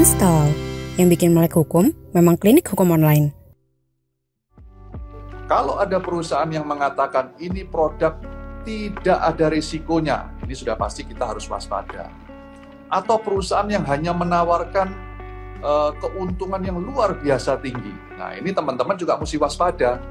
Install. Yang bikin melek hukum memang Klinik Hukum Online. Kalau ada perusahaan yang mengatakan ini produk tidak ada risikonya, ini sudah pasti kita harus waspada. Atau perusahaan yang hanya menawarkan keuntungan yang luar biasa tinggi. Nah, ini teman-teman juga mesti waspada.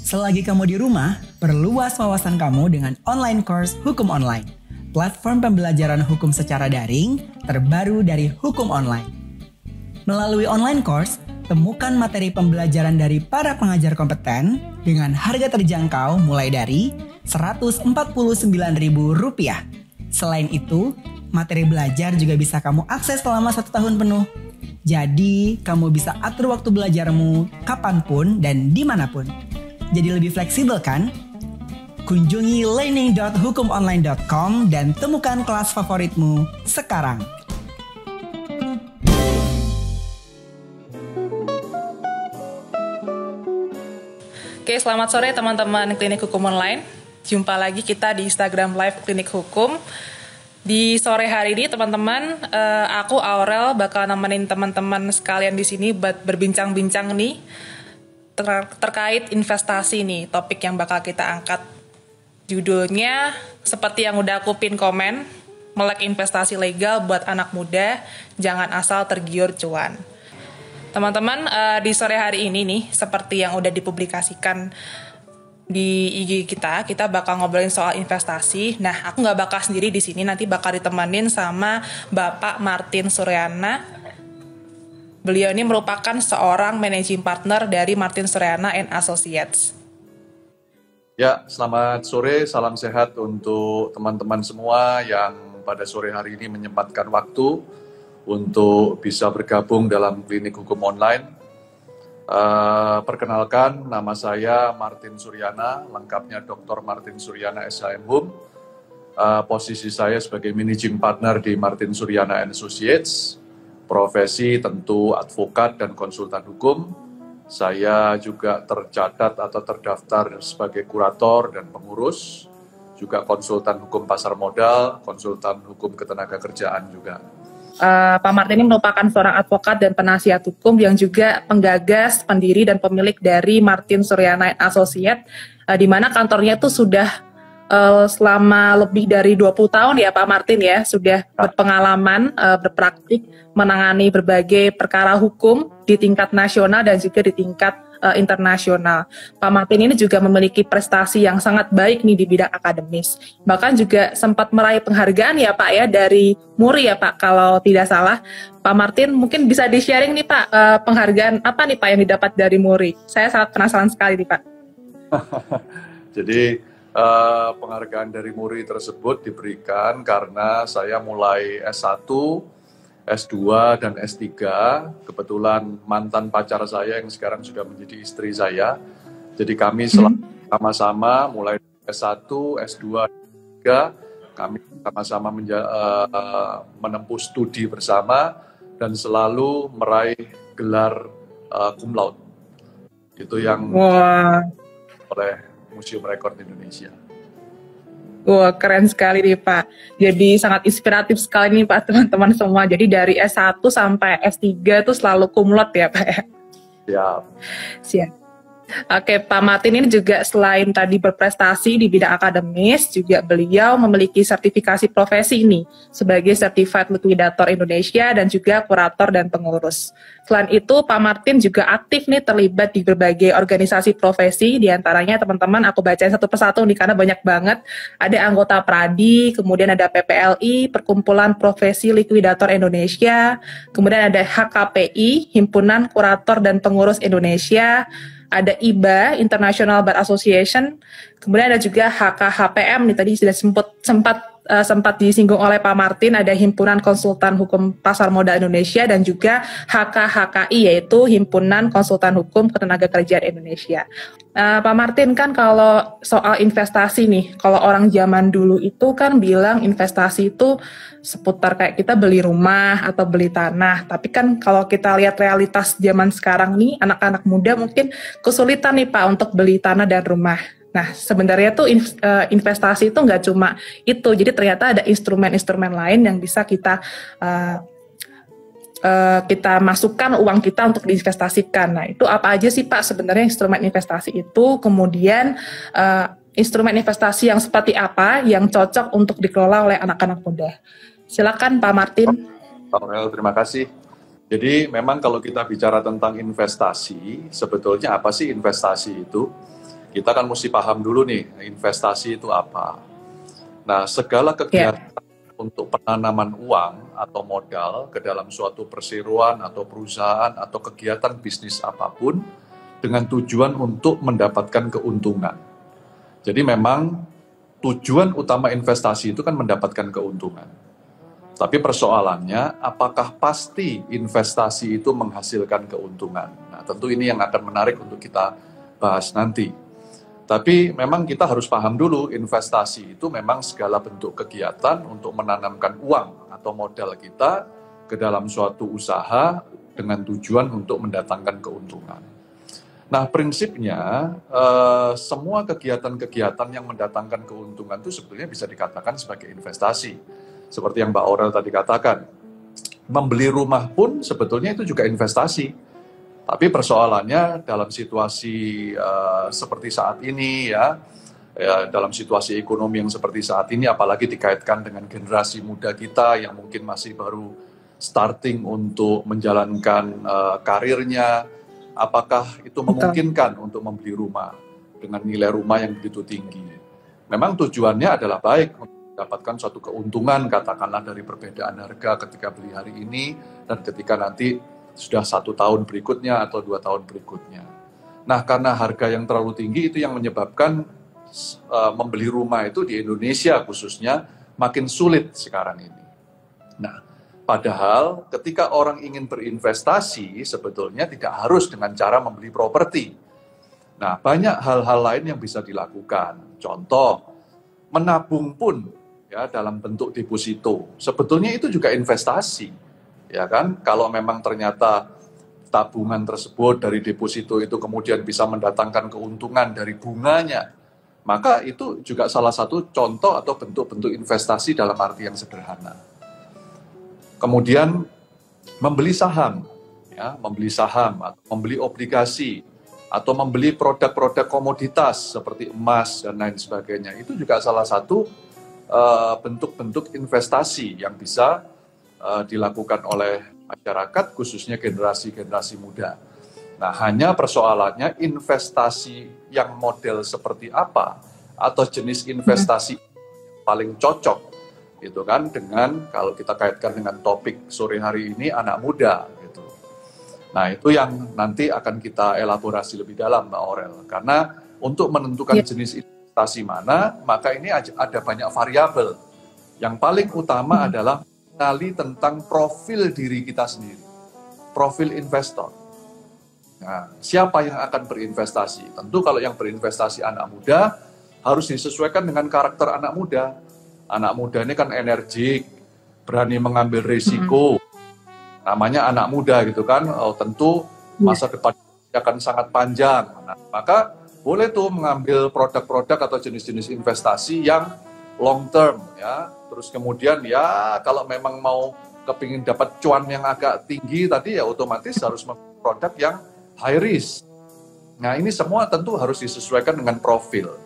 Selagi kamu di rumah, perluas wawasan kamu dengan online course Hukum Online, platform pembelajaran hukum secara daring terbaru dari Hukum Online. Melalui online course, temukan materi pembelajaran dari para pengajar kompeten dengan harga terjangkau mulai dari Rp149.000. Selain itu, materi belajar juga bisa kamu akses selama 1 tahun penuh. Jadi, kamu bisa atur waktu belajarmu kapanpun dan dimanapun. Jadi lebih fleksibel kan? Kunjungi learning.hukumonline.com dan temukan kelas favoritmu sekarang. Oke, selamat sore teman-teman Klinik Hukum Online. Jumpa lagi kita di Instagram Live Klinik Hukum. Di sore hari ini teman-teman, aku Aurel bakal nemenin teman-teman sekalian di sini buat berbincang-bincang nih terkait investasi nih, topik yang bakal kita angkat. Judulnya seperti yang udah aku pin komen, melek investasi legal buat anak muda, jangan asal tergiur cuan. Teman-teman, di sore hari ini nih, seperti yang udah dipublikasikan di IG kita bakal ngobrolin soal investasi. Nah, aku nggak bakal sendiri di sini, nanti bakal ditemenin sama Bapak Martin Suryana. Beliau ini merupakan seorang managing partner dari Martin Suryana & Associates. Ya, selamat sore, salam sehat untuk teman-teman semua yang pada sore hari ini menyempatkan waktu untuk bisa bergabung dalam Klinik Hukum Online. Perkenalkan, nama saya Martin Suryana, lengkapnya Dr. Martin Suryana SHM. Posisi saya sebagai managing partner di Martin Suryana & Associates. Profesi tentu advokat dan konsultan hukum. Saya juga tercatat atau terdaftar sebagai kurator dan pengurus, juga konsultan hukum pasar modal, konsultan hukum ketenagakerjaan juga. Pak Martin ini merupakan seorang advokat dan penasihat hukum yang juga penggagas, pendiri dan pemilik dari Martin Suryana & Associates, di mana kantornya itu sudah selama lebih dari 20 tahun ya Pak Martin ya, sudah berpengalaman berpraktik menangani berbagai perkara hukum di tingkat nasional dan juga di tingkat internasional. Pak Martin ini juga memiliki prestasi yang sangat baik nih di bidang akademis. Bahkan juga sempat meraih penghargaan ya Pak ya dari MURI ya Pak kalau tidak salah. Pak Martin mungkin bisa di-sharing nih Pak, penghargaan apa nih Pak yang didapat dari MURI? Saya sangat penasaran sekali nih Pak. Jadi penghargaan dari MURI tersebut diberikan karena saya mulai S1, S2, dan S3. Kebetulan mantan pacar saya yang sekarang sudah menjadi istri saya. Jadi kami sama-sama mulai S1, S2, S3, kami sama-sama menempuh studi bersama dan selalu meraih gelar cum laude. Itu yang oleh Museum Rekor Indonesia. Wah, keren sekali nih Pak. Jadi sangat inspiratif sekali nih Pak teman-teman semua. Jadi dari S1 sampai S3 itu selalu cum laude ya Pak ya? Siap. Oke, Pak Martin ini juga selain tadi berprestasi di bidang akademis, juga beliau memiliki sertifikasi profesi ini sebagai Certified Liquidator Indonesia dan juga kurator dan pengurus. Selain itu, Pak Martin juga aktif nih terlibat di berbagai organisasi profesi, diantaranya teman-teman aku bacain satu persatu nih karena banyak banget. Ada anggota PRADI, kemudian ada PPLI, Perkumpulan Profesi Liquidator Indonesia, kemudian ada HKPI, Himpunan Kurator dan Pengurus Indonesia, ada IBA, International Bar Association, kemudian ada juga HKHPM, nih tadi sudah sempat disinggung oleh Pak Martin, ada Himpunan Konsultan Hukum Pasar Modal Indonesia, dan juga HKHKI, yaitu Himpunan Konsultan Hukum Ketenagakerjaan Indonesia. Pak Martin, kan kalau soal investasi nih, kalau orang zaman dulu itu kan bilang investasi itu seputar kayak kita beli rumah atau beli tanah. Tapi kan kalau kita lihat realitas zaman sekarang nih, anak-anak muda mungkin kesulitan nih Pak untuk beli tanah dan rumah. Nah, sebenarnya tuh investasi itu nggak cuma itu, jadi ternyata ada instrumen-instrumen lain yang bisa kita masukkan uang kita untuk diinvestasikan. Nah, itu apa aja sih Pak sebenarnya instrumen investasi itu? Kemudian instrumen investasi yang seperti apa yang cocok untuk dikelola oleh anak-anak muda? Silakan Pak Martin. Pak Aurel, terima kasih. Jadi memang kalau kita bicara tentang investasi, sebetulnya apa sih investasi itu? Kita kan mesti paham dulu nih, investasi itu apa. Nah, segala kegiatan untuk penanaman uang atau modal ke dalam suatu perseroan atau perusahaan atau kegiatan bisnis apapun dengan tujuan untuk mendapatkan keuntungan. Jadi memang tujuan utama investasi itu kan mendapatkan keuntungan. Tapi persoalannya, apakah pasti investasi itu menghasilkan keuntungan? Nah, tentu ini yang akan menarik untuk kita bahas nanti. Tapi memang kita harus paham dulu, investasi itu memang segala bentuk kegiatan untuk menanamkan uang atau modal kita ke dalam suatu usaha dengan tujuan untuk mendatangkan keuntungan. Nah, prinsipnya semua kegiatan-kegiatan yang mendatangkan keuntungan itu sebetulnya bisa dikatakan sebagai investasi. Seperti yang Mbak Aurel tadi katakan, membeli rumah pun sebetulnya itu juga investasi. Tapi persoalannya dalam situasi seperti saat ini ya, dalam situasi ekonomi yang seperti saat ini, apalagi dikaitkan dengan generasi muda kita yang mungkin masih baru starting untuk menjalankan karirnya, apakah itu memungkinkan untuk membeli rumah dengan nilai rumah yang begitu tinggi? Memang tujuannya adalah baik untuk mendapatkan suatu keuntungan, katakanlah dari perbedaan harga ketika beli hari ini dan ketika nanti sudah 1 tahun berikutnya atau 2 tahun berikutnya. Nah, karena harga yang terlalu tinggi itu yang menyebabkan membeli rumah itu di Indonesia khususnya makin sulit sekarang ini. Nah, padahal ketika orang ingin berinvestasi sebetulnya tidak harus dengan cara membeli properti. Nah, banyak hal-hal lain yang bisa dilakukan. Contoh, menabung pun ya dalam bentuk deposito. Sebetulnya itu juga investasi. Ya kan? Kalau memang ternyata tabungan tersebut dari deposito itu kemudian bisa mendatangkan keuntungan dari bunganya, maka itu juga salah satu contoh atau bentuk-bentuk investasi dalam arti yang sederhana. Kemudian membeli saham, ya, membeli saham atau membeli obligasi atau membeli produk-produk komoditas seperti emas dan lain sebagainya, itu juga salah satu bentuk-bentuk investasi yang bisa dilakukan oleh masyarakat, khususnya generasi-generasi muda. Nah, hanya persoalannya investasi yang model seperti apa atau jenis investasi paling cocok, gitu kan, dengan kalau kita kaitkan dengan topik sore hari ini anak muda, gitu. Nah, itu yang nanti akan kita elaborasi lebih dalam, Mbak Aurel, karena untuk menentukan jenis investasi mana, maka ini ada banyak variabel. Yang paling utama adalah mengenali tentang profil diri kita sendiri, profil investor. Nah, siapa yang akan berinvestasi? Tentu kalau yang berinvestasi anak muda harus disesuaikan dengan karakter anak muda. Anak muda ini kan energik, berani mengambil risiko. Namanya anak muda gitu kan, tentu masa depan akan sangat panjang. Nah, maka boleh tuh mengambil produk-produk atau jenis-jenis investasi yang long term ya. Terus kemudian ya kalau memang mau kepingin dapat cuan yang agak tinggi tadi ya otomatis harus memilih produk yang high risk. Nah, ini semua tentu harus disesuaikan dengan profil.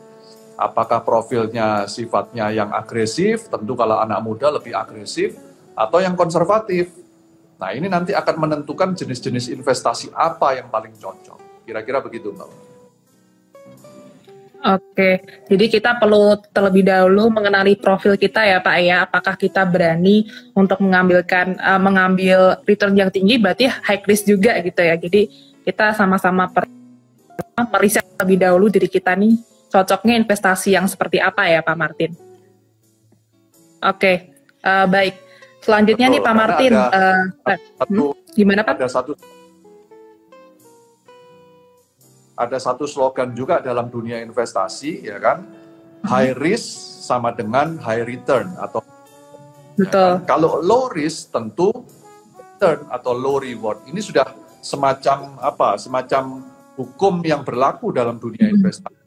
Apakah profilnya sifatnya yang agresif, tentu kalau anak muda lebih agresif, atau yang konservatif. Nah, ini nanti akan menentukan jenis-jenis investasi apa yang paling cocok. Kira-kira begitu, Mbak. Oke, jadi kita perlu terlebih dahulu mengenali profil kita ya Pak ya. Apakah kita berani untuk mengambil return yang tinggi, berarti high risk juga gitu ya. Jadi kita sama-sama meriset lebih dahulu diri kita nih, cocoknya investasi yang seperti apa ya Pak Martin. Oke, baik. Selanjutnya nih Pak Martin, gimana Pak? Ada satu slogan juga dalam dunia investasi, ya kan? High risk sama dengan high return atau betul. Ya kan? Kalau low risk tentu return atau low reward. Ini sudah semacam hukum yang berlaku dalam dunia investasi.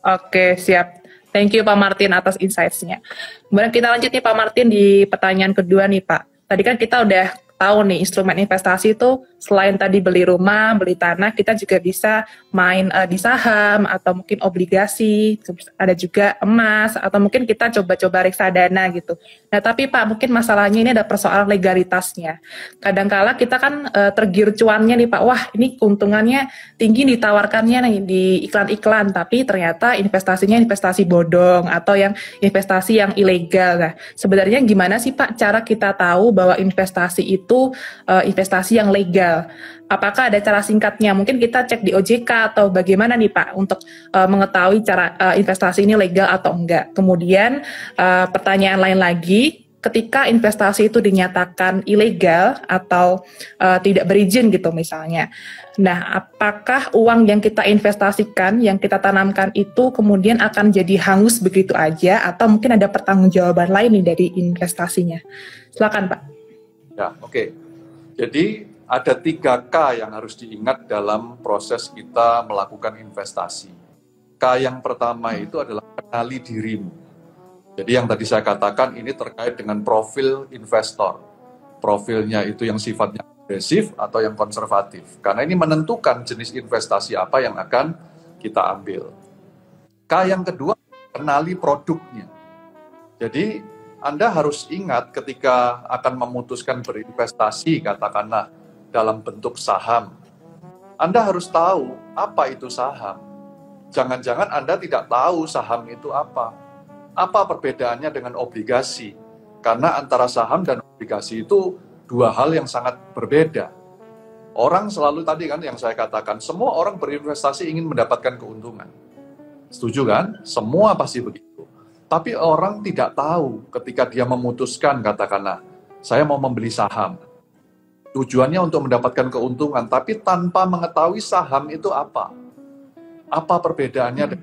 Oke, siap. Thank you Pak Martin atas insights-nya. Kemudian kita lanjut nih Pak Martin di pertanyaan kedua nih Pak. Tadi kan kita udah tahu nih instrumen investasi itu selain tadi beli rumah, beli tanah, kita juga bisa main di saham atau mungkin obligasi, ada juga emas atau mungkin kita coba-coba reksadana gitu. Nah tapi Pak, mungkin masalahnya ini ada persoalan legalitasnya. Kadangkala kita kan tergiur cuannya nih Pak, wah ini keuntungannya tinggi ditawarkannya nih di iklan-iklan, tapi ternyata investasinya investasi bodong atau yang investasi yang ilegal. Nah sebenarnya gimana sih Pak cara kita tahu bahwa investasi itu investasi yang legal? Apakah ada cara singkatnya? Mungkin kita cek di OJK atau bagaimana nih Pak untuk mengetahui cara investasi ini legal atau enggak. Kemudian pertanyaan lain lagi, ketika investasi itu dinyatakan ilegal atau tidak berizin gitu misalnya. Nah, apakah uang yang kita investasikan, yang kita tanamkan itu kemudian akan jadi hangus begitu aja atau mungkin ada pertanggungjawaban lain nih dari investasinya? Silakan Pak. Ya, oke. Jadi ada 3K yang harus diingat dalam proses kita melakukan investasi. K yang pertama itu adalah kenali dirimu. Jadi yang tadi saya katakan ini terkait dengan profil investor. Profilnya itu yang sifatnya agresif atau yang konservatif. Karena ini menentukan jenis investasi apa yang akan kita ambil. K yang kedua, kenali produknya. Jadi Anda harus ingat ketika akan memutuskan berinvestasi, katakanlah dalam bentuk saham. Anda harus tahu apa itu saham. Jangan-jangan Anda tidak tahu saham itu apa. Apa perbedaannya dengan obligasi? Karena antara saham dan obligasi itu dua hal yang sangat berbeda. Orang selalu tadi kan yang saya katakan, semua orang berinvestasi ingin mendapatkan keuntungan. Setuju kan? Semua pasti begitu. Tapi orang tidak tahu ketika dia memutuskan, katakanlah, saya mau membeli saham. Tujuannya untuk mendapatkan keuntungan, tapi tanpa mengetahui saham itu apa. Apa perbedaannya?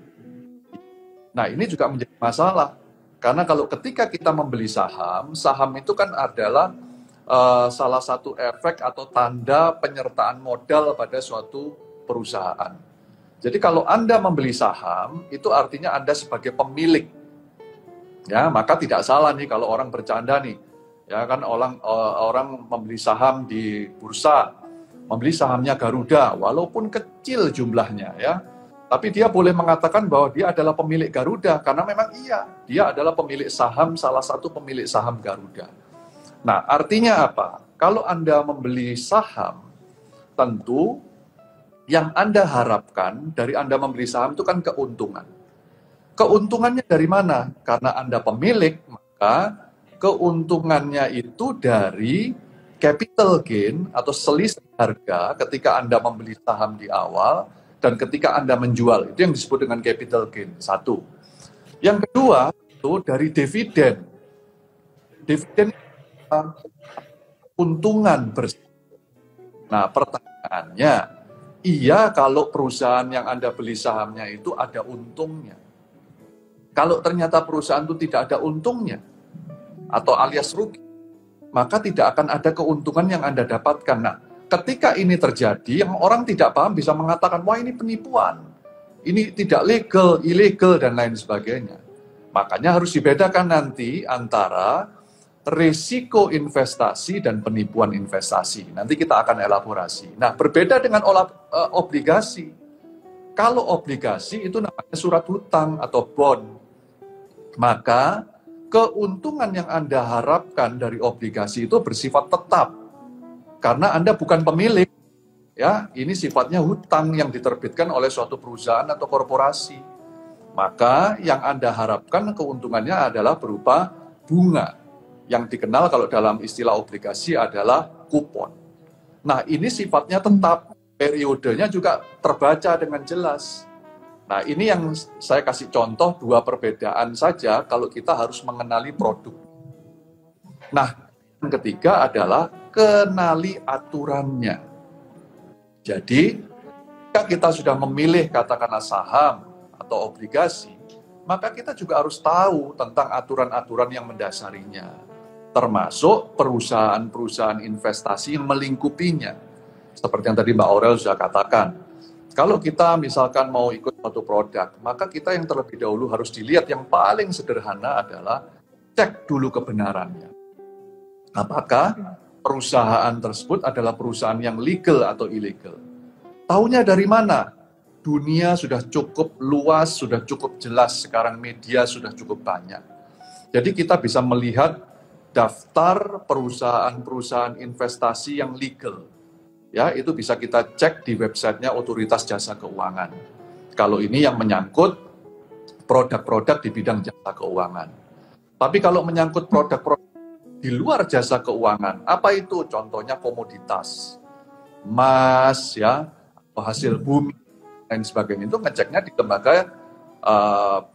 Nah, ini juga menjadi masalah. Karena kalau ketika kita membeli saham, saham itu kan adalah salah satu efek atau tanda penyertaan modal pada suatu perusahaan. Jadi kalau Anda membeli saham, itu artinya Anda sebagai pemilik. Ya, maka tidak salah nih kalau orang bercanda nih. Ya kan orang membeli saham di bursa, membeli sahamnya Garuda, walaupun kecil jumlahnya ya. Tapi dia boleh mengatakan bahwa dia adalah pemilik Garuda, karena memang iya, dia adalah pemilik saham, salah satu pemilik saham Garuda. Nah, artinya apa? Kalau Anda membeli saham, tentu yang Anda harapkan dari Anda membeli saham itu kan keuntungan. Keuntungannya dari mana? Karena Anda pemilik, maka keuntungannya itu dari capital gain atau selisih harga ketika Anda membeli saham di awal dan ketika Anda menjual. Itu yang disebut dengan capital gain. Satu. Yang kedua, itu dari dividen. Dividen keuntungan bersih. Nah, pertanyaannya, iya kalau perusahaan yang Anda beli sahamnya itu ada untungnya. Kalau ternyata perusahaan itu tidak ada untungnya, atau alias rugi, maka tidak akan ada keuntungan yang Anda dapatkan. Nah, ketika ini terjadi, yang orang tidak paham bisa mengatakan, wah ini penipuan, ini tidak legal, ilegal, dan lain sebagainya. Makanya harus dibedakan nanti antara risiko investasi dan penipuan investasi. Nanti kita akan elaborasi. Nah, berbeda dengan obligasi. Kalau obligasi itu namanya surat hutang atau bond. Maka keuntungan yang Anda harapkan dari obligasi itu bersifat tetap. Karena Anda bukan pemilik. Ya, ini sifatnya hutang yang diterbitkan oleh suatu perusahaan atau korporasi. Maka yang Anda harapkan keuntungannya adalah berupa bunga. Yang dikenal kalau dalam istilah obligasi adalah kupon. Nah, ini sifatnya tetap. Periodenya juga terbaca dengan jelas. Nah, ini yang saya kasih contoh dua perbedaan saja kalau kita harus mengenali produk. Nah, yang ketiga adalah kenali aturannya. Jadi, jika kita sudah memilih katakanlah saham atau obligasi, maka kita juga harus tahu tentang aturan-aturan yang mendasarinya. Termasuk perusahaan-perusahaan investasi yang melingkupinya. Seperti yang tadi Mbak Aurel sudah katakan. Kalau kita misalkan mau ikut suatu produk, maka kita yang terlebih dahulu harus dilihat yang paling sederhana adalah cek dulu kebenarannya. Apakah perusahaan tersebut adalah perusahaan yang legal atau ilegal? Taunya dari mana? Dunia sudah cukup luas, sudah cukup jelas, sekarang media sudah cukup banyak. Jadi kita bisa melihat daftar perusahaan-perusahaan investasi yang legal. Ya, itu bisa kita cek di websitenya Otoritas Jasa Keuangan. Kalau ini yang menyangkut produk-produk di bidang jasa keuangan. Tapi kalau menyangkut produk-produk di luar jasa keuangan, apa itu? Contohnya komoditas, emas, ya, hasil bumi, dan sebagainya. Itu ngeceknya di lembaga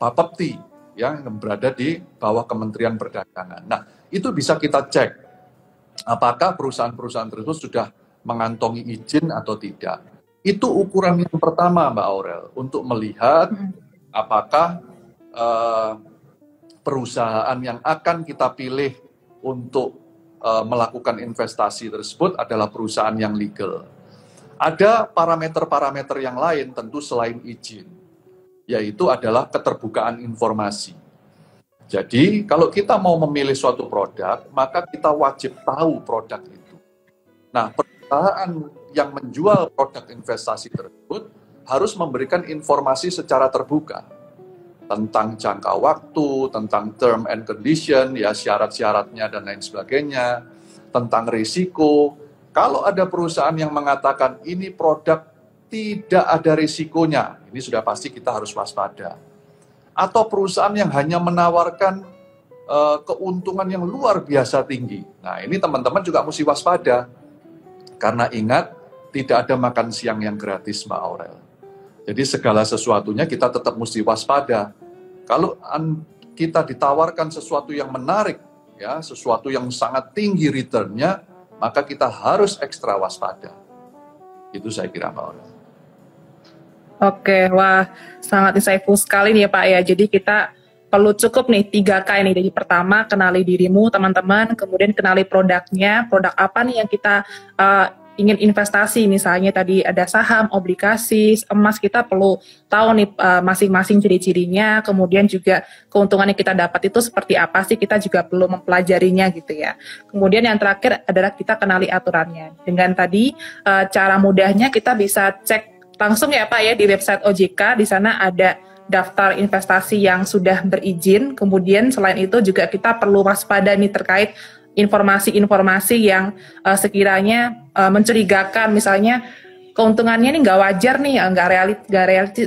Bapepti, yang berada di bawah Kementerian Perdagangan. Nah, itu bisa kita cek. Apakah perusahaan-perusahaan tersebut sudah mengantongi izin atau tidak. Itu ukuran yang pertama, Mbak Aurel, untuk melihat apakah perusahaan yang akan kita pilih untuk melakukan investasi tersebut adalah perusahaan yang legal. Ada parameter-parameter yang lain tentu selain izin, yaitu adalah keterbukaan informasi. Jadi, kalau kita mau memilih suatu produk, maka kita wajib tahu produk itu. Nah, perusahaan yang menjual produk investasi tersebut harus memberikan informasi secara terbuka tentang jangka waktu, tentang term and condition, ya syarat-syaratnya dan lain sebagainya, tentang risiko. Kalau ada perusahaan yang mengatakan ini produk tidak ada risikonya, ini sudah pasti kita harus waspada. Atau perusahaan yang hanya menawarkan keuntungan yang luar biasa tinggi. Nah, ini teman-teman juga mesti waspada. Karena ingat, tidak ada makan siang yang gratis, Mbak Aurel. Jadi segala sesuatunya kita tetap mesti waspada. Kalau kita ditawarkan sesuatu yang menarik, ya, sesuatu yang sangat tinggi return-nya, maka kita harus ekstra waspada. Itu saya kira, Mbak Aurel. Oke, wah sangat insightful sekali nih ya Pak ya. Jadi kita perlu cukup nih 3K ini. Jadi pertama, kenali dirimu teman-teman, kemudian kenali produknya, produk apa nih yang kita ingin investasi, misalnya tadi ada saham, obligasi, emas, kita perlu tahu nih masing-masing ciri-cirinya, kemudian juga keuntungan yang kita dapat itu seperti apa sih, kita juga perlu mempelajarinya gitu ya. Kemudian yang terakhir adalah kita kenali aturannya. Dengan tadi cara mudahnya kita bisa cek langsung ya Pak ya di website OJK, di sana ada daftar investasi yang sudah berizin, kemudian selain itu juga kita perlu waspada nih terkait informasi-informasi yang sekiranya mencurigakan, misalnya keuntungannya nih nggak wajar nih, nggak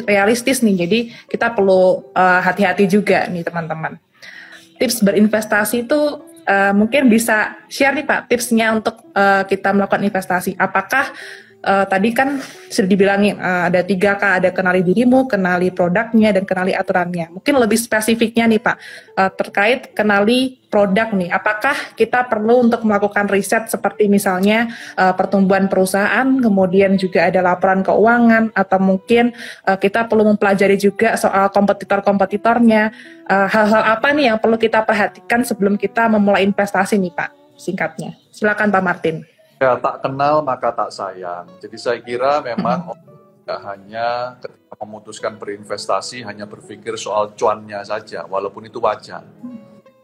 realistis nih, jadi kita perlu hati-hati juga nih teman-teman. Tips berinvestasi itu mungkin bisa share nih Pak tipsnya untuk kita melakukan investasi. Apakah tadi kan sudah dibilangin ada 3K, ada kenali dirimu, kenali produknya, dan kenali aturannya. Mungkin lebih spesifiknya nih Pak, terkait kenali produk nih, apakah kita perlu untuk melakukan riset seperti misalnya pertumbuhan perusahaan, kemudian juga ada laporan keuangan, atau mungkin kita perlu mempelajari juga soal kompetitor-kompetitornya, hal-hal apa nih yang perlu kita perhatikan sebelum kita memulai investasi nih Pak, singkatnya. Silakan Pak Martin. Ya, tak kenal maka tak sayang. Jadi saya kira memang tidak hanya ketika memutuskan berinvestasi hanya berpikir soal cuannya saja, walaupun itu wajar.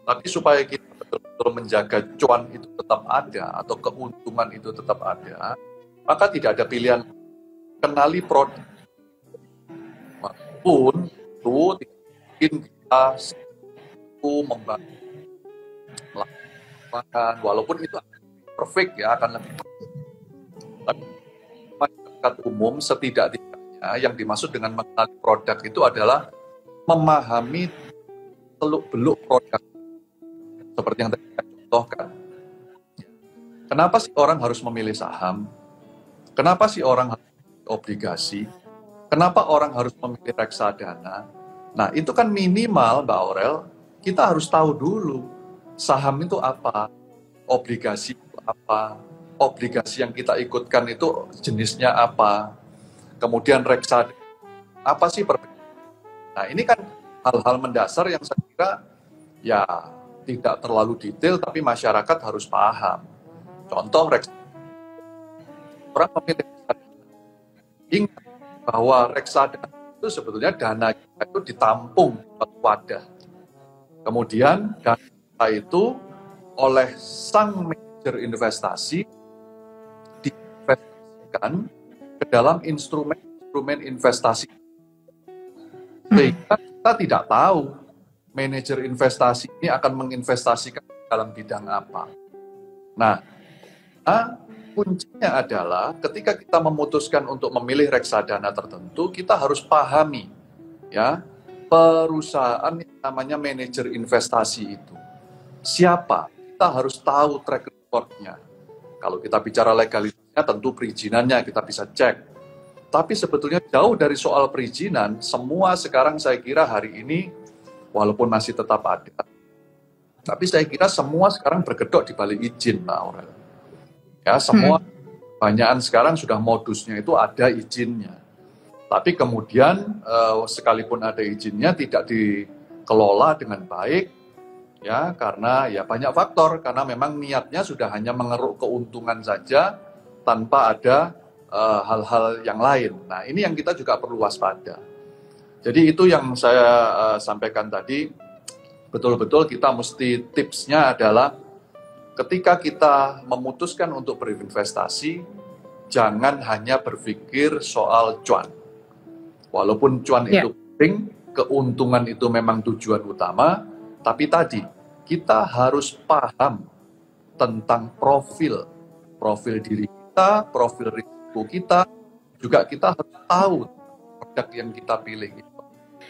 Tapi supaya kita betul-betul menjaga cuan itu tetap ada atau keuntungan itu tetap ada, maka tidak ada pilihan. Kenali produk. Walaupun itu tidak mungkin kita membangun, walaupun itu perfect ya, akan lebih. Tapi masyarakat umum setidak-tidaknya yang dimaksud dengan mengenali produk itu adalah memahami seluk-beluk produk seperti yang tadi saya contohkan. Kenapa sih orang harus memilih saham? Kenapa sih orang harus memilih obligasi? Kenapa orang harus memilih reksadana? Nah, itu kan minimal, Mbak Aurel, kita harus tahu dulu saham itu apa, obligasi apa, obligasi yang kita ikutkan itu jenisnya apa, kemudian reksadana apa sih perbedaan. Nah, ini kan hal-hal mendasar yang saya kira ya tidak terlalu detail tapi masyarakat harus paham. Contoh reksadana, orang memilih reksadana, ingat bahwa reksadana itu sebetulnya dana kita itu ditampung di suatu wadah. Kemudian dana itu oleh sang manajer investasi diinvestasikan ke dalam instrumen investasi. Sehingga kita tidak tahu manajer investasi ini akan menginvestasikan dalam bidang apa. Nah, kuncinya adalah ketika kita memutuskan untuk memilih reksadana tertentu, kita harus pahami ya perusahaan yang namanya manajer investasi itu. Siapa? Kita harus tahu track record-nya. Kalau kita bicara legalitasnya, tentu perizinannya kita bisa cek. Tapi sebetulnya jauh dari soal perizinan, semua sekarang saya kira hari ini, walaupun masih tetap ada, tapi saya kira semua sekarang berkedok di balik izin, Pak Aurel. Ya, semua kebanyakan sekarang sudah modusnya itu ada izinnya. Tapi kemudian sekalipun ada izinnya tidak dikelola dengan baik, ya karena ya banyak faktor, karena memang niatnya sudah hanya mengeruk keuntungan saja tanpa ada hal-hal yang lain. Nah, ini yang kita juga perlu waspada. Jadi itu yang saya sampaikan tadi, betul-betul kita mesti tipsnya adalah ketika kita memutuskan untuk berinvestasi, jangan hanya berpikir soal cuan. Walaupun cuan itu penting, keuntungan itu memang tujuan utama, tapi tadi kita harus paham tentang profil diri kita, profil risiko kita, juga kita harus tahu produk yang kita pilih.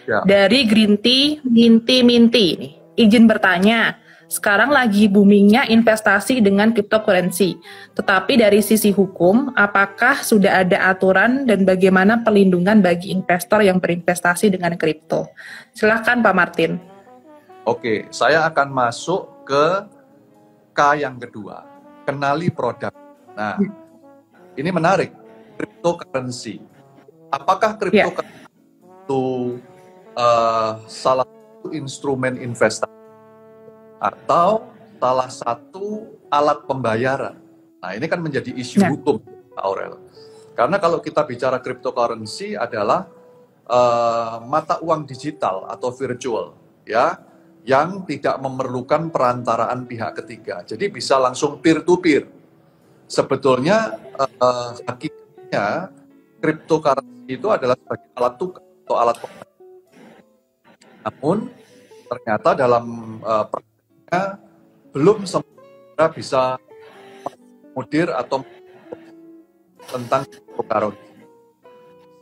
Ya. Dari Green Tea, Minty nih, izin bertanya. Sekarang lagi boomingnya investasi dengan cryptocurrency. Tetapi dari sisi hukum, apakah sudah ada aturan dan bagaimana pelindungan bagi investor yang berinvestasi dengan kripto? Silahkan Pak Martin. Oke, saya akan masuk ke K yang kedua, kenali produk. Nah, ini menarik, cryptocurrency. Apakah cryptocurrency itu salah satu instrumen investasi atau salah satu alat pembayaran? Nah, ini kan menjadi isu hukum, Pak Aurel. Karena kalau kita bicara cryptocurrency adalah mata uang digital atau virtual, ya, yang tidak memerlukan perantaraan pihak ketiga. Jadi bisa langsung peer-to-peer. Sebetulnya hakikatnya cryptocurrency itu adalah sebagai alat tukar atau alat pembayaran. Namun ternyata dalam belum semua bisa mengakomodir atau tentang cryptocurrency.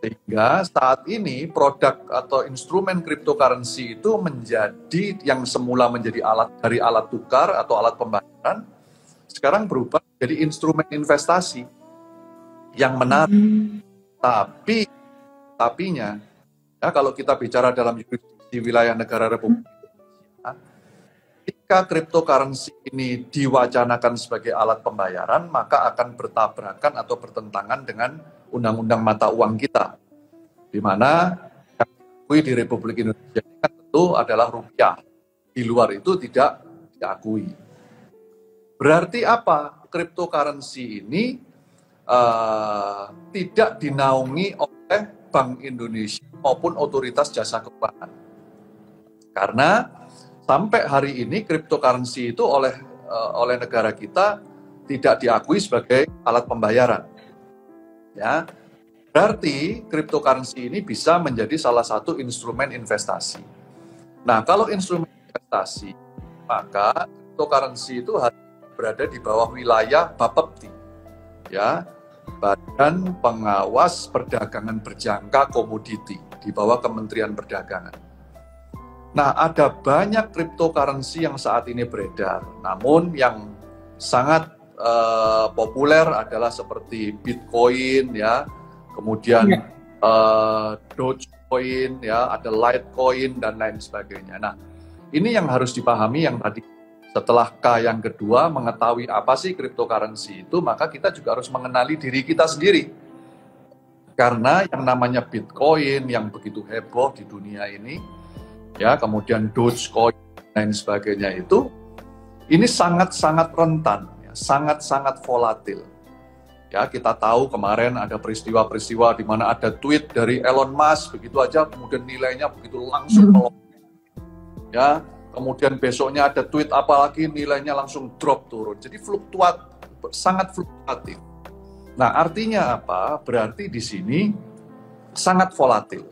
Sehingga saat ini produk atau instrumen cryptocurrency itu menjadi yang semula menjadi alat tukar atau alat pembayaran, sekarang berubah menjadi instrumen investasi yang menarik. Tapinya, ya, kalau kita bicara dalam jurisdiksi wilayah negara Republik Indonesia, ketika cryptocurrency ini diwacanakan sebagai alat pembayaran, maka akan bertabrakan atau bertentangan dengan undang-undang mata uang kita, di mana di Republik Indonesia ini kan tentu adalah rupiah. Di luar itu tidak diakui. Berarti apa? Cryptocurrency ini tidak dinaungi oleh Bank Indonesia maupun otoritas jasa keuangan. Karena sampai hari ini cryptocurrency itu oleh negara kita tidak diakui sebagai alat pembayaran. Ya, berarti cryptocurrency ini bisa menjadi salah satu instrumen investasi. Nah, kalau instrumen investasi, maka cryptocurrency itu harus berada di bawah wilayah Bapepti, ya, Badan Pengawas Perdagangan Berjangka Komoditi, di bawah Kementerian Perdagangan. Nah, ada banyak cryptocurrency yang saat ini beredar, namun yang sangat populer adalah seperti Bitcoin, ya, kemudian Dogecoin, ya, ada Litecoin dan lain sebagainya. Nah, ini yang harus dipahami yang tadi. Setelah K yang kedua, mengetahui apa sih cryptocurrency itu, maka kita juga harus mengenali diri kita sendiri. Karena yang namanya Bitcoin yang begitu heboh di dunia ini, ya, kemudian Dogecoin dan lain sebagainya itu, ini sangat-sangat rentan, ya, sangat-sangat volatil. Ya, kita tahu kemarin ada peristiwa-peristiwa di mana ada tweet dari Elon Musk begitu aja, kemudian nilainya begitu langsung melonjak. Ya, kemudian besoknya ada tweet apalagi nilainya langsung drop turun. Jadi sangat fluktuatif. Nah, artinya apa? Berarti di sini sangat volatil.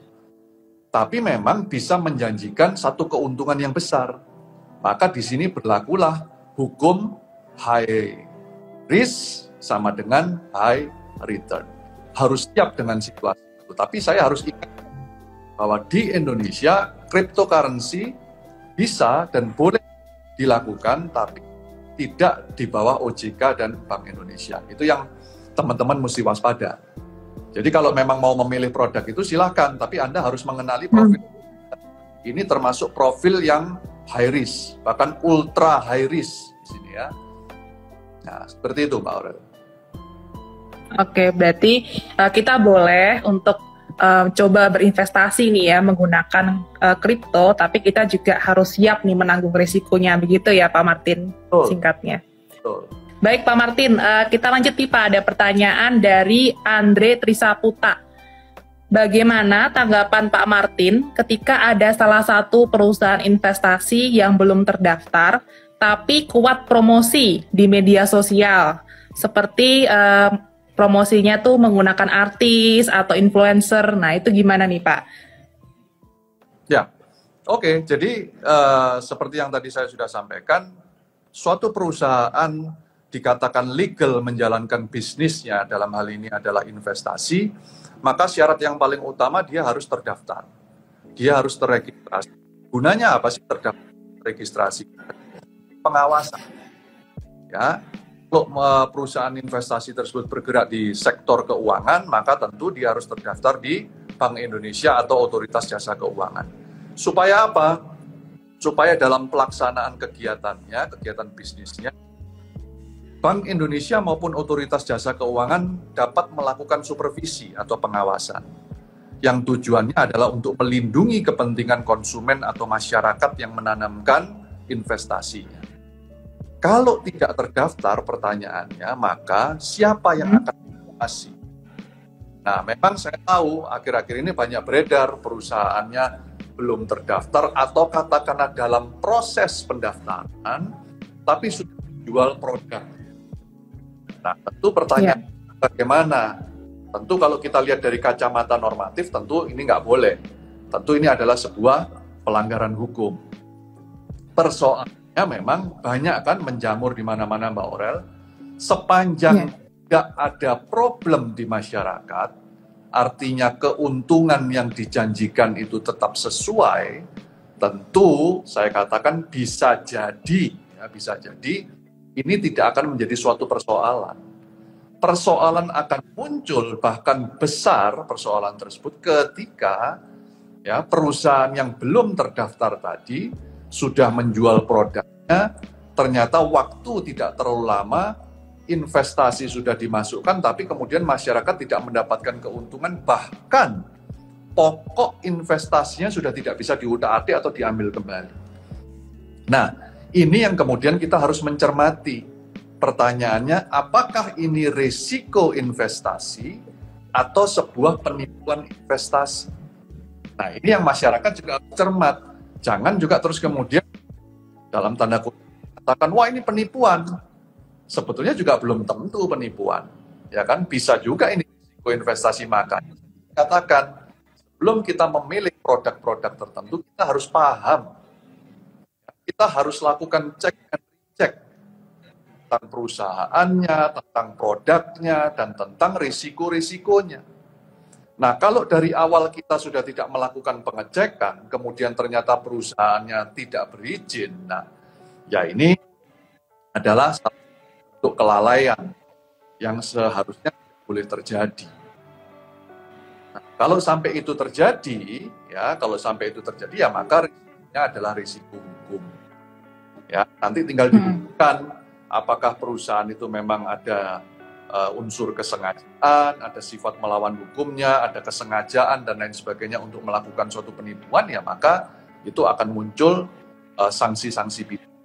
Tapi memang bisa menjanjikan satu keuntungan yang besar. Maka di sini berlakulah hukum high risk sama dengan high return. Harus siap dengan situasi itu. Tapi saya harus ingat bahwa di Indonesia cryptocurrency bisa dan boleh dilakukan, tapi tidak di bawah OJK dan Bank Indonesia. Itu yang teman-teman mesti waspada. Jadi kalau memang mau memilih produk itu silakan, tapi Anda harus mengenali profil. Ini termasuk profil yang high risk, bahkan ultra high risk di sini ya. Nah, seperti itu Mbak Aurel. Oke, berarti kita boleh untuk coba berinvestasi nih ya menggunakan kripto, tapi kita juga harus siap nih menanggung risikonya, begitu ya Pak Martin. Betul. Singkatnya. Betul. Baik Pak Martin, kita lanjut nih Pak, ada pertanyaan dari Andre Trisaputa. Bagaimana tanggapan Pak Martin ketika ada salah satu perusahaan investasi yang belum terdaftar, tapi kuat promosi di media sosial, seperti promosinya tuh menggunakan artis atau influencer. Nah, itu gimana nih, Pak? Ya, oke. Jadi, seperti yang tadi saya sudah sampaikan, suatu perusahaan dikatakan legal menjalankan bisnisnya, dalam hal ini adalah investasi, maka syarat yang paling utama dia harus terdaftar. Dia harus terregistrasi. Gunanya apa sih terdaftar registrasi? Pengawasan. Ya. Kalau perusahaan investasi tersebut bergerak di sektor keuangan, maka tentu dia harus terdaftar di Bank Indonesia atau Otoritas Jasa Keuangan. Supaya apa? Supaya dalam pelaksanaan kegiatannya, kegiatan bisnisnya, Bank Indonesia maupun Otoritas Jasa Keuangan dapat melakukan supervisi atau pengawasan. Yang tujuannya adalah untuk melindungi kepentingan konsumen atau masyarakat yang menanamkan investasinya. Kalau tidak terdaftar pertanyaannya, maka siapa yang akan mengawasi? Nah, memang saya tahu akhir-akhir ini banyak beredar perusahaannya belum terdaftar atau katakanlah dalam proses pendaftaran, tapi sudah jual produk. Nah, tentu pertanyaan bagaimana? Tentu kalau kita lihat dari kacamata normatif, tentu ini nggak boleh. Tentu ini adalah sebuah pelanggaran hukum. Persoalannya memang banyak kan menjamur di mana-mana Mbak Aurel. Sepanjang tidak ada problem di masyarakat, artinya keuntungan yang dijanjikan itu tetap sesuai, tentu saya katakan bisa jadi ini tidak akan menjadi suatu persoalan. Persoalan akan muncul bahkan besar persoalan tersebut ketika ya perusahaan yang belum terdaftar tadi sudah menjual produknya, ternyata waktu tidak terlalu lama, investasi sudah dimasukkan, tapi kemudian masyarakat tidak mendapatkan keuntungan, bahkan pokok investasinya sudah tidak bisa diutak-atik atau diambil kembali. Nah, ini yang kemudian kita harus mencermati. Pertanyaannya, apakah ini risiko investasi atau sebuah penipuan investasi? Nah, ini yang masyarakat juga harus cermat. Jangan juga terus kemudian dalam tanda kutip katakan, wah ini penipuan. Sebetulnya juga belum tentu penipuan. Ya kan, bisa juga ini risiko investasi. Makanya katakan, sebelum kita memilih produk-produk tertentu, kita harus paham. Kita harus lakukan cek and recheck tentang perusahaannya, tentang produknya, dan tentang risiko-risikonya. Nah, kalau dari awal kita sudah tidak melakukan pengecekan, kemudian ternyata perusahaannya tidak berizin, nah, ya ini adalah satu kelalaian yang seharusnya tidak boleh terjadi. Nah, kalau sampai itu terjadi, ya maka risikonya adalah risiko hukum. Ya, nanti tinggal dibuktikan apakah perusahaan itu memang ada unsur kesengajaan, ada sifat melawan hukumnya, ada kesengajaan dan lain sebagainya untuk melakukan suatu penipuan, ya maka itu akan muncul sanksi-sanksi pidana.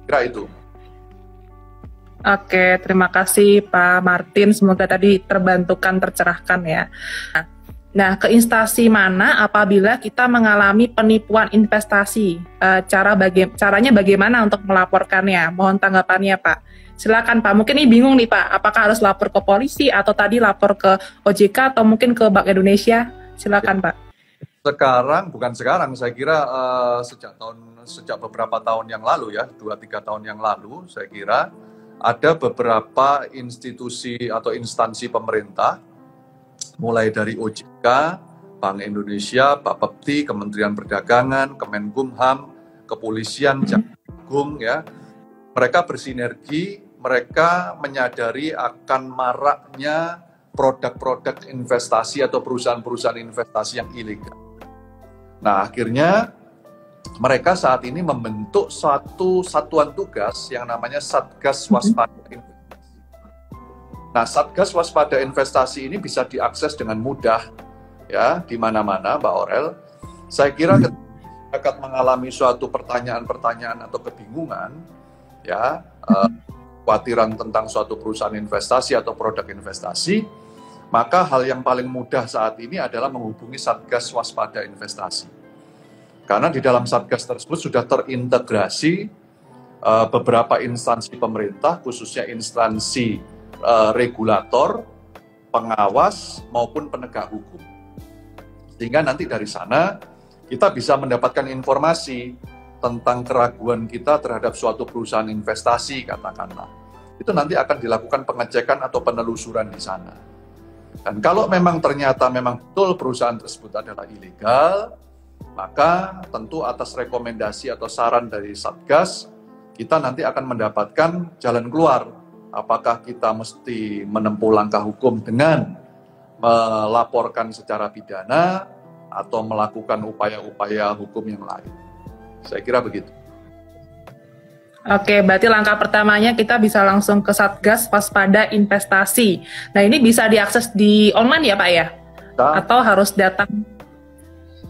Kira itu. Oke, terima kasih Pak Martin. Semoga tadi terbantukan, tercerahkan ya. Nah, ke instansi mana apabila kita mengalami penipuan investasi? Caranya bagaimana untuk melaporkannya? Mohon tanggapannya Pak. Silakan Pak. Mungkin ini bingung nih Pak. Apakah harus lapor ke polisi atau tadi lapor ke OJK atau mungkin ke Bank Indonesia? Silakan Pak. Bukan sekarang, saya kira sejak beberapa tahun yang lalu ya, 2-3 tahun yang lalu, saya kira ada beberapa institusi atau instansi pemerintah, mulai dari OJK, Bank Indonesia, Bapepti, Kementerian Perdagangan, Kemenkumham, Kepolisian, Jaksa Agung, ya, mereka bersinergi, mereka menyadari akan maraknya produk-produk investasi atau perusahaan-perusahaan investasi yang ilegal. Nah, akhirnya mereka saat ini membentuk satu satuan tugas yang namanya Satgas Waspada Investasi. Nah, Satgas Waspada Investasi ini bisa diakses dengan mudah ya di mana-mana, Mbak Aurel. Saya kira ketika masyarakat mengalami suatu pertanyaan-pertanyaan atau kebingungan, ya, kekhawatiran tentang suatu perusahaan investasi atau produk investasi, maka hal yang paling mudah saat ini adalah menghubungi Satgas Waspada Investasi. Karena di dalam Satgas tersebut sudah terintegrasi beberapa instansi pemerintah, khususnya instansi regulator, pengawas, maupun penegak hukum. Sehingga nanti dari sana kita bisa mendapatkan informasi tentang keraguan kita terhadap suatu perusahaan investasi, katakanlah. Itu nanti akan dilakukan pengecekan atau penelusuran di sana. Dan kalau memang ternyata memang betul perusahaan tersebut adalah ilegal, maka tentu atas rekomendasi atau saran dari Satgas, kita nanti akan mendapatkan jalan keluar. Apakah kita mesti menempuh langkah hukum dengan melaporkan secara pidana atau melakukan upaya-upaya hukum yang lain. Saya kira begitu. Oke, berarti langkah pertamanya kita bisa langsung ke Satgas Waspada Investasi. Nah, ini bisa diakses di online ya Pak ya? Atau harus datang?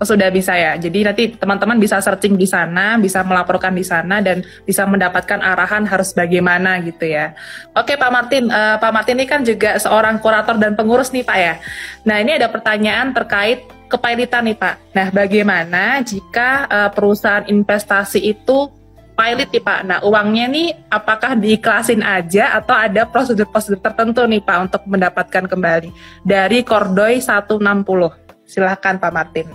Sudah bisa ya. Jadi nanti teman-teman bisa searching di sana, bisa melaporkan di sana, dan bisa mendapatkan arahan harus bagaimana gitu ya. Oke Pak Martin, Pak Martin ini kan juga seorang kurator dan pengurus nih Pak ya. Nah, ini ada pertanyaan terkait kepailitan nih Pak. Nah, bagaimana jika perusahaan investasi itu pilot nih Pak. Nah, uangnya nih apakah diiklasin aja atau ada prosedur-prosedur tertentu nih Pak untuk mendapatkan kembali? Dari Kordoy 160. Silahkan Pak Martin.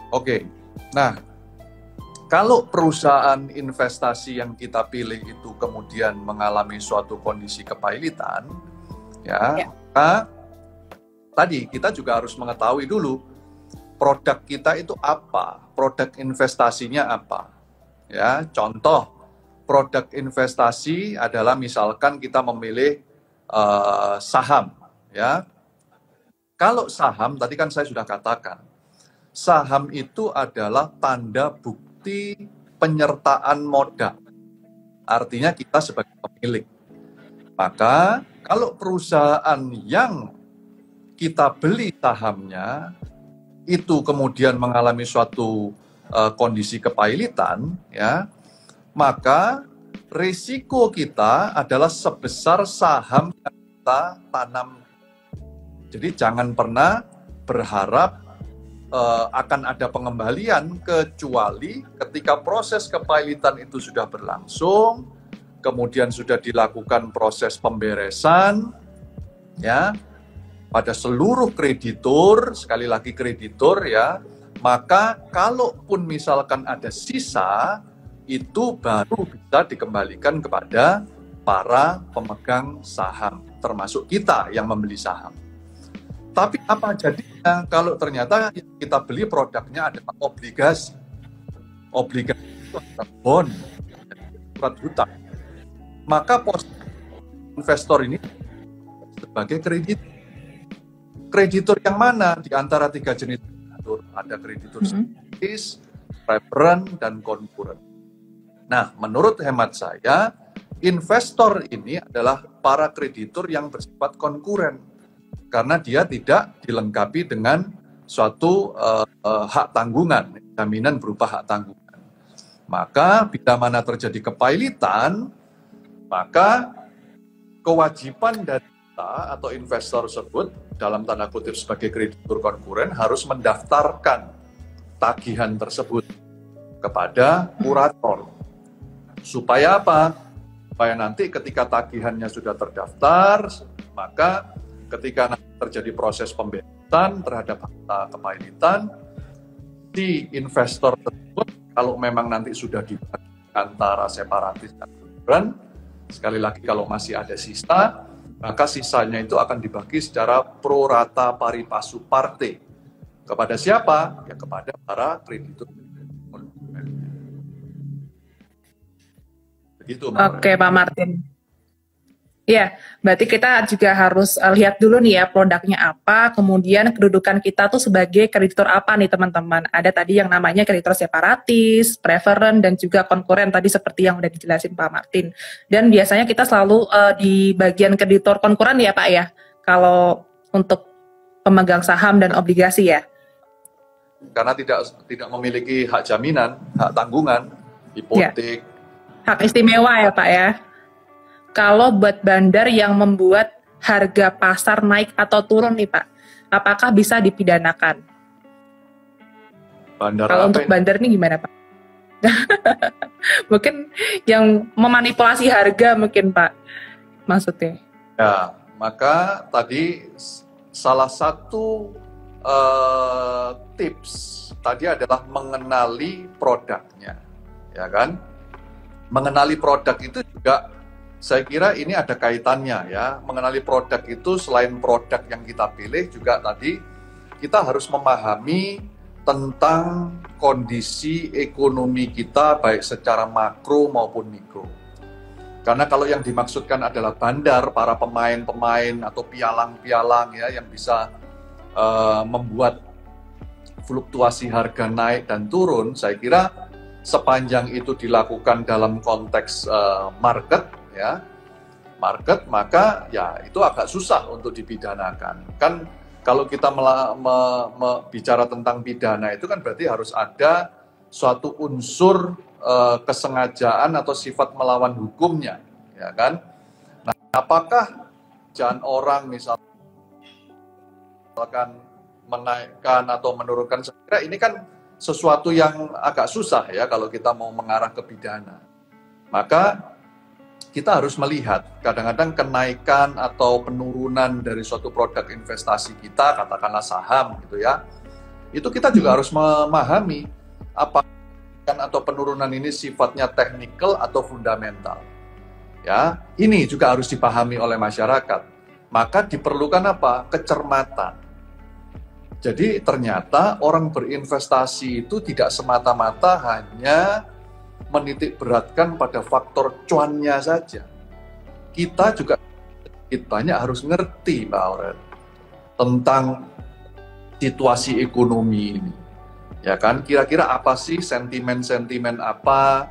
Oke. Nah, kalau perusahaan investasi yang kita pilih itu kemudian mengalami suatu kondisi kepailitan, ya. Maka tadi kita juga harus mengetahui dulu produk kita itu apa, produk investasinya apa. Ya, contoh produk investasi adalah misalkan kita memilih saham, ya. Kalau saham tadi kan saya sudah katakan, saham itu adalah tanda bukti penyertaan modal. Artinya kita sebagai pemilik. Maka kalau perusahaan yang kita beli sahamnya itu kemudian mengalami suatu kondisi kepailitan, ya, maka risiko kita adalah sebesar saham yang kita tanam. Jadi jangan pernah berharap akan ada pengembalian kecuali ketika proses kepailitan itu sudah berlangsung, kemudian sudah dilakukan proses pemberesan, ya, pada seluruh kreditur, sekali lagi kreditur ya. Maka kalaupun misalkan ada sisa, itu baru bisa dikembalikan kepada para pemegang saham, termasuk kita yang membeli saham. Tapi apa jadinya kalau ternyata kita beli produknya adalah obligasi? Obligasi itu adalah bond, surat hutang. Maka posisi investor ini sebagai kreditur. Kreditur yang mana di antara 3 jenis? Ada kreditur sekuritis, referent, dan konkuren. Nah, menurut hemat saya, investor ini adalah para kreditur yang bersifat konkuren, karena dia tidak dilengkapi dengan suatu hak tanggungan, jaminan berupa hak tanggungan. Maka bila mana terjadi kepailitan, maka kewajiban dari kita atau investor tersebut dalam tanda kutip sebagai kreditur konkuren harus mendaftarkan tagihan tersebut kepada kurator. Supaya apa? Supaya nanti ketika tagihannya sudah terdaftar, maka ketika nanti terjadi proses pembebasan terhadap harta kepailitan, si investor tersebut kalau memang nanti sudah dibagi antara separatis dan konkuren, sekali lagi kalau masih ada sisa, maka sisanya itu akan dibagi secara pro rata pari passu parte. Kepada siapa? Ya kepada para kreditur. Begitu, Oke, Pak Martin. Ya, berarti kita juga harus lihat dulu nih ya produknya apa, kemudian kedudukan kita tuh sebagai kreditur apa nih teman-teman. Ada tadi yang namanya kreditur separatis, preferen, dan juga konkuren tadi seperti yang udah dijelasin Pak Martin. Dan biasanya kita selalu di bagian kreditur konkuren ya Pak ya, kalau untuk pemegang saham dan obligasi ya. Karena tidak memiliki hak jaminan, hak tanggungan, hipotek. Ya. Hak istimewa ya Pak ya. Kalau buat bandar yang membuat harga pasar naik atau turun nih Pak, apakah bisa dipidanakan? Kalau untuk bandar nih gimana Pak? Mungkin yang memanipulasi harga mungkin Pak, maksudnya. Ya, maka tadi salah satu tips tadi adalah mengenali produknya, ya kan? Mengenali produk itu juga saya kira ini ada kaitannya ya. Mengenali produk itu selain produk yang kita pilih juga tadi kita harus memahami tentang kondisi ekonomi kita baik secara makro maupun mikro. Karena kalau yang dimaksudkan adalah bandar, para pemain-pemain atau pialang-pialang ya yang bisa membuat fluktuasi harga naik dan turun, saya kira sepanjang itu dilakukan dalam konteks market, maka ya itu agak susah untuk dipidanakan. Kan kalau kita bicara tentang pidana itu kan berarti harus ada suatu unsur kesengajaan atau sifat melawan hukumnya, ya kan? Nah, apakah jangan orang misalkan menaikkan atau menurunkan, saya kira ini kan sesuatu yang agak susah ya kalau kita mau mengarah ke pidana. Maka kita harus melihat kadang-kadang kenaikan atau penurunan dari suatu produk investasi kita, katakanlah saham gitu ya, itu kita juga harus memahami apakah atau penurunan ini sifatnya teknikal atau fundamental. Ya, ini juga harus dipahami oleh masyarakat. Maka diperlukan apa? Kecermatan. Jadi ternyata orang berinvestasi itu tidak semata-mata hanya menitik beratkan pada faktor cuannya saja. Kita juga banyak harus ngerti, Mbak Auret, tentang situasi ekonomi ini. Ya kan, kira-kira apa sih sentimen-sentimen apa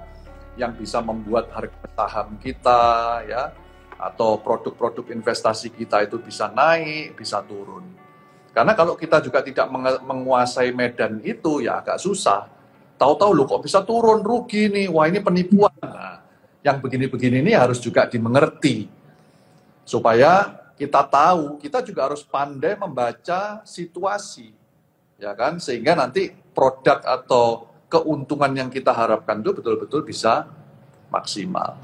yang bisa membuat harga saham kita ya atau produk-produk investasi kita itu bisa naik, bisa turun. Karena kalau kita juga tidak menguasai medan itu ya agak susah. Tahu-tahu loh kok bisa turun, rugi nih, wah ini penipuan. Nah, yang begini-begini ini harus juga dimengerti. Supaya kita tahu, kita juga harus pandai membaca situasi. Ya kan, sehingga nanti produk atau keuntungan yang kita harapkan itu betul-betul bisa maksimal.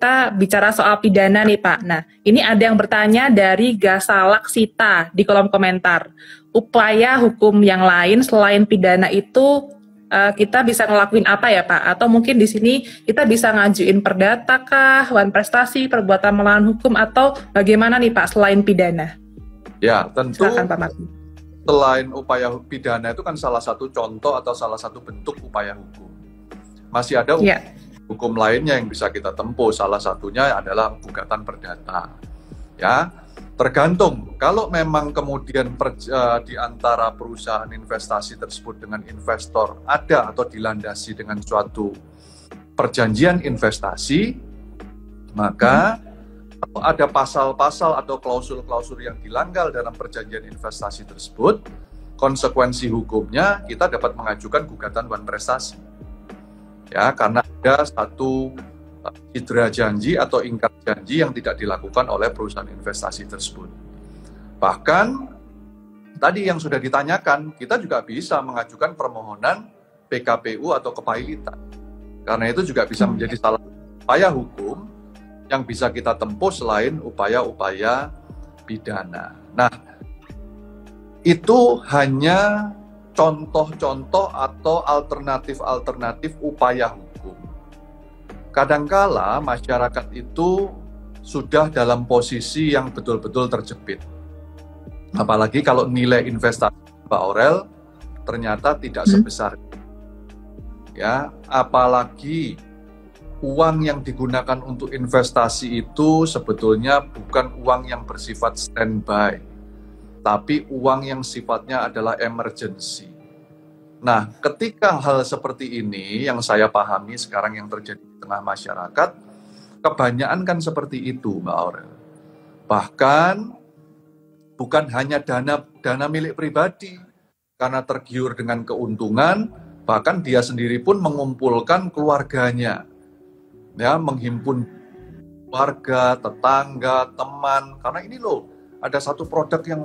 Kita bicara soal pidana nih Pak. Nah, ini ada yang bertanya dari Gasalaksita di kolom komentar. Upaya hukum yang lain selain pidana itu kita bisa ngelakuin apa ya Pak? Atau mungkin di sini kita bisa ngajuin perdata kah, wan prestasi, perbuatan melawan hukum, atau bagaimana nih Pak selain pidana? Ya, tentu. Silakan Pak Martin. Selain upaya pidana itu kan salah satu contoh atau salah satu bentuk upaya hukum. Masih ada hukum lainnya yang bisa kita tempuh. Salah satunya adalah gugatan perdata. Ya, tergantung. Kalau memang kemudian di antara perusahaan investasi tersebut dengan investor ada atau dilandasi dengan suatu perjanjian investasi, maka kalau ada pasal-pasal atau klausul-klausul yang dilanggar dalam perjanjian investasi tersebut, konsekuensi hukumnya kita dapat mengajukan gugatan wan prestasi. Ya, karena ada satu cedera janji atau ingkar janji yang tidak dilakukan oleh perusahaan investasi tersebut. Bahkan tadi yang sudah ditanyakan, kita juga bisa mengajukan permohonan PKPU atau kepailitan. Karena itu juga bisa menjadi salah satu upaya hukum yang bisa kita tempuh selain upaya-upaya pidana. Nah, itu hanya contoh-contoh atau alternatif-alternatif upaya hukum. Kadangkala masyarakat itu sudah dalam posisi yang betul-betul terjepit. Apalagi kalau nilai investasi Mbak Aurel ternyata tidak sebesar itu. Ya, apalagi uang yang digunakan untuk investasi itu sebetulnya bukan uang yang bersifat standby, tapi uang yang sifatnya adalah emergency. Nah, ketika hal seperti ini yang saya pahami sekarang yang terjadi di tengah masyarakat, kebanyakan kan seperti itu, Mbak Aurel. Bahkan bukan hanya dana milik pribadi, karena tergiur dengan keuntungan, bahkan dia sendiri pun mengumpulkan keluarganya, ya, menghimpun warga, tetangga, teman, karena ini loh, ada satu produk yang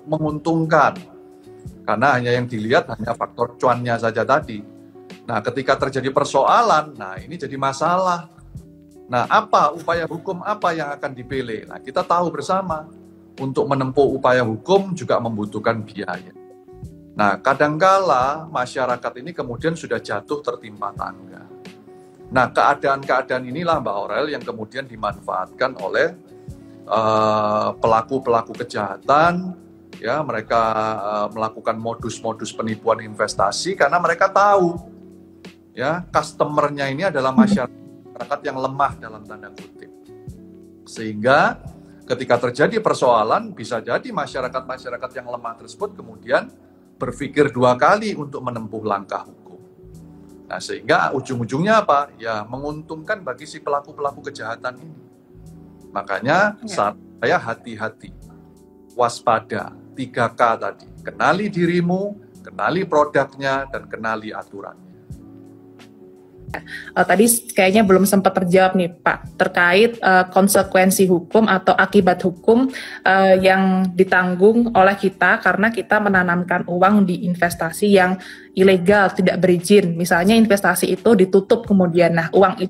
menguntungkan. Karena hanya yang dilihat hanya faktor cuannya saja tadi. Nah, ketika terjadi persoalan, nah ini jadi masalah. Nah, apa upaya hukum apa yang akan dipilih? Nah, kita tahu bersama, untuk menempuh upaya hukum juga membutuhkan biaya. Nah, kadangkala masyarakat ini kemudian sudah jatuh tertimpa tangga. Nah, keadaan-keadaan inilah Mbak Aurel yang kemudian dimanfaatkan oleh pelaku-pelaku kejahatan, ya, mereka melakukan modus-modus penipuan investasi karena mereka tahu, ya, customer-nya ini adalah masyarakat yang lemah dalam tanda kutip. Sehingga ketika terjadi persoalan, bisa jadi masyarakat-masyarakat yang lemah tersebut kemudian berpikir dua kali untuk menempuh langkah hukum. Nah, sehingga ujung-ujungnya apa? Ya, menguntungkan bagi si pelaku-pelaku kejahatan ini. Makanya saya hati-hati, waspada, 3K tadi. Kenali dirimu, kenali produknya, dan kenali aturannya. Tadi kayaknya belum sempat terjawab nih Pak, terkait konsekuensi hukum atau akibat hukum yang ditanggung oleh kita karena kita menanamkan uang di investasi yang ilegal, tidak berizin. Misalnya investasi itu ditutup kemudian, nah uang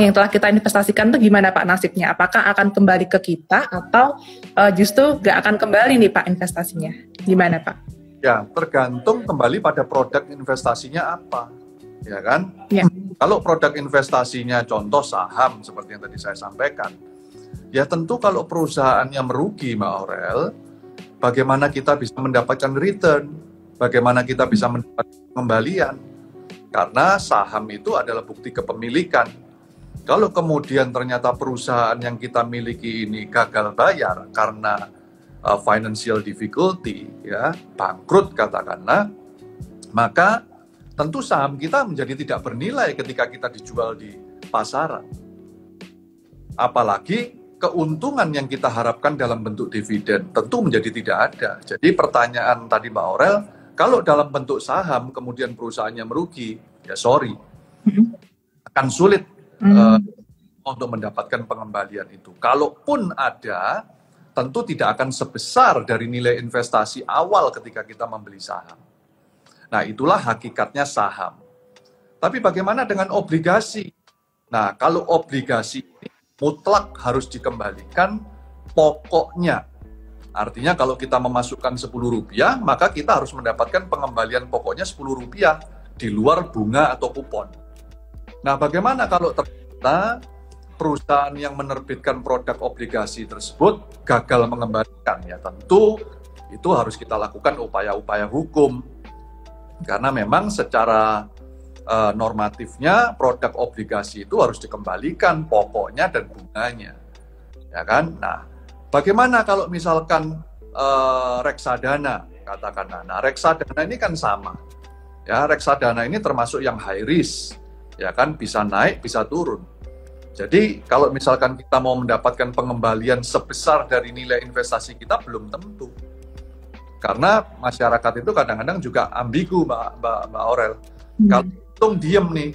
yang telah kita investasikan itu gimana Pak nasibnya? Apakah akan kembali ke kita atau justru nggak akan kembali nih Pak investasinya? Gimana Pak? Ya, tergantung kembali pada produk investasinya apa. Ya kan? Ya. Kalau produk investasinya contoh saham seperti yang tadi saya sampaikan, ya tentu kalau perusahaannya merugi Mbak Aurel, bagaimana kita bisa mendapatkan return, bagaimana kita bisa mendapatkan pengembalian, karena saham itu adalah bukti kepemilikan. Kalau kemudian ternyata perusahaan yang kita miliki ini gagal bayar karena financial difficulty, ya, bangkrut katakanlah, maka tentu saham kita menjadi tidak bernilai ketika kita dijual di pasaran. Apalagi keuntungan yang kita harapkan dalam bentuk dividen tentu menjadi tidak ada. Jadi pertanyaan tadi Mbak Aurel, kalau dalam bentuk saham kemudian perusahaannya merugi, ya sorry, akan sulit untuk mendapatkan pengembalian itu. Kalaupun ada, tentu tidak akan sebesar dari nilai investasi awal ketika kita membeli saham. Nah, itulah hakikatnya saham. Tapi bagaimana dengan obligasi? Nah, kalau obligasi ini mutlak harus dikembalikan pokoknya. Artinya kalau kita memasukkan Rp10, maka kita harus mendapatkan pengembalian pokoknya Rp10 di luar bunga atau kupon. Nah, bagaimana kalau ternyata perusahaan yang menerbitkan produk obligasi tersebut gagal mengembalikan? Ya tentu itu harus kita lakukan upaya-upaya hukum. Karena memang secara normatifnya produk obligasi itu harus dikembalikan pokoknya dan bunganya, ya kan? Nah, bagaimana kalau misalkan reksadana katakanlah? Nah, reksadana ini kan sama, ya, reksadana ini termasuk yang high risk, ya kan, bisa naik bisa turun. Jadi kalau misalkan kita mau mendapatkan pengembalian sebesar dari nilai investasi kita belum tentu. Karena masyarakat itu kadang-kadang juga ambigu, Mbak Aurel. Kalau untung diem nih,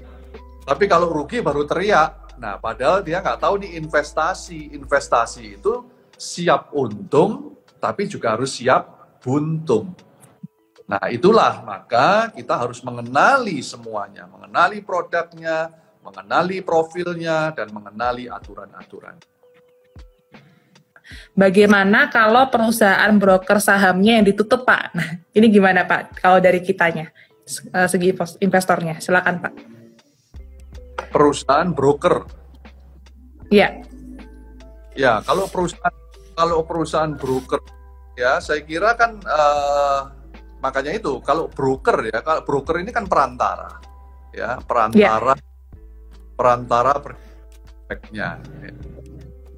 tapi kalau rugi baru teriak. Nah, padahal dia nggak tahu nih investasi. Investasi itu siap untung, tapi juga harus siap buntung. Nah, itulah maka kita harus mengenali semuanya, mengenali produknya, mengenali profilnya, dan mengenali aturan-aturan. Bagaimana kalau perusahaan broker sahamnya yang ditutup, Pak? Nah, ini gimana, Pak, kalau dari kitanya, segi investornya? Silakan, Pak. Perusahaan broker? Iya. Ya, kalau perusahaan broker, ya saya kira kan... makanya itu kalau broker ini kan perantara, ya perantara efeknya.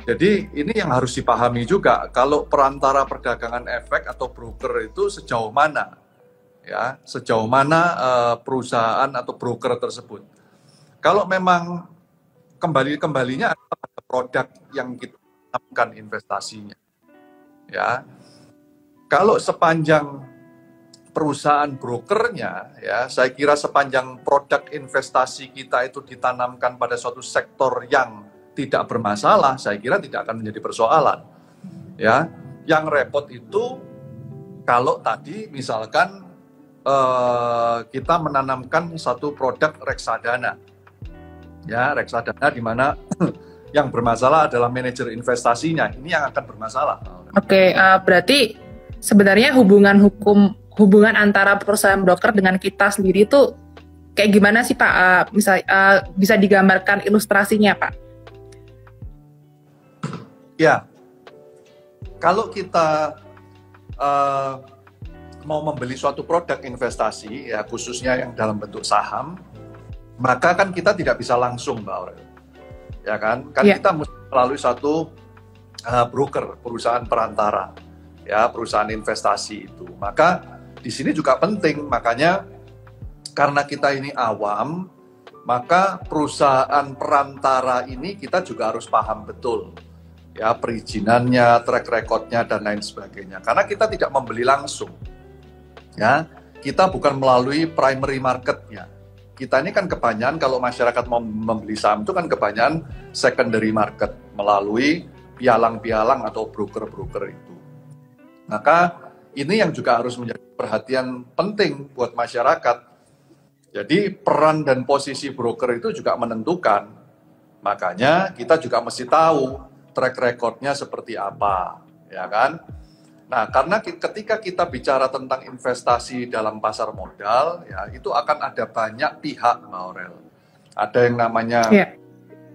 Jadi ini yang harus dipahami juga kalau perantara perdagangan efek atau broker itu sejauh mana, ya sejauh mana perusahaan atau broker tersebut. Kalau memang kembalinya adalah produk yang kita tanamkan investasinya, ya kalau sepanjang perusahaan brokernya, ya, saya kira sepanjang produk investasi kita itu ditanamkan pada suatu sektor yang tidak bermasalah, saya kira tidak akan menjadi persoalan. Ya, yang repot itu kalau tadi misalkan kita menanamkan satu produk reksadana, ya reksadana di mana yang bermasalah adalah manajer investasinya, ini yang akan bermasalah. Oke, berarti sebenarnya hubungan antara perusahaan broker dengan kita sendiri itu kayak gimana sih, Pak? Bisa digambarkan ilustrasinya, Pak? Ya, kalau kita mau membeli suatu produk investasi, ya khususnya yang dalam bentuk saham, maka kan kita tidak bisa langsung, Mbak Aurel, ya kan? Kita mesti melalui satu broker, perusahaan perantara, ya perusahaan investasi itu. Maka di sini juga penting, makanya karena kita ini awam, maka perusahaan perantara ini kita juga harus paham betul, ya perizinannya, track recordnya dan lain sebagainya. Karena kita tidak membeli langsung, ya kita bukan melalui primary marketnya. Kita ini kan kebanyakan kalau masyarakat mau membeli saham itu kan kebanyakan secondary market melalui pialang-pialang atau broker-broker itu. Maka ini yang juga harus menjadi perhatian penting buat masyarakat. Jadi peran dan posisi broker itu juga menentukan. Makanya kita juga mesti tahu track recordnya seperti apa, ya kan? Nah, karena ketika kita bicara tentang investasi dalam pasar modal, ya itu akan ada banyak pihak, Mbak Aurel. Ada yang namanya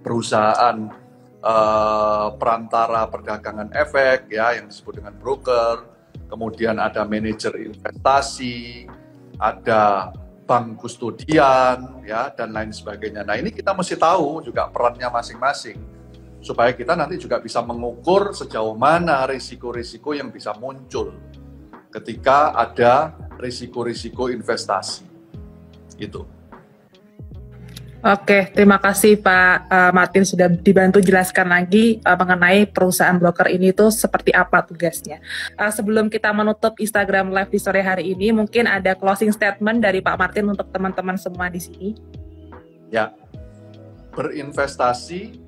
perusahaan perantara perdagangan efek, ya yang disebut dengan broker. Kemudian ada manajer investasi, ada bank kustodian, ya dan lain sebagainya. Nah ini kita mesti tahu juga perannya masing-masing, supaya kita nanti juga bisa mengukur sejauh mana risiko-risiko yang bisa muncul ketika ada risiko-risiko investasi. Itu. Oke, terima kasih Pak Martin sudah dibantu jelaskan lagi mengenai perusahaan broker ini itu seperti apa tugasnya. Sebelum kita menutup Instagram Live di sore hari ini, mungkin ada closing statement dari Pak Martin untuk teman-teman semua di sini. Ya, berinvestasi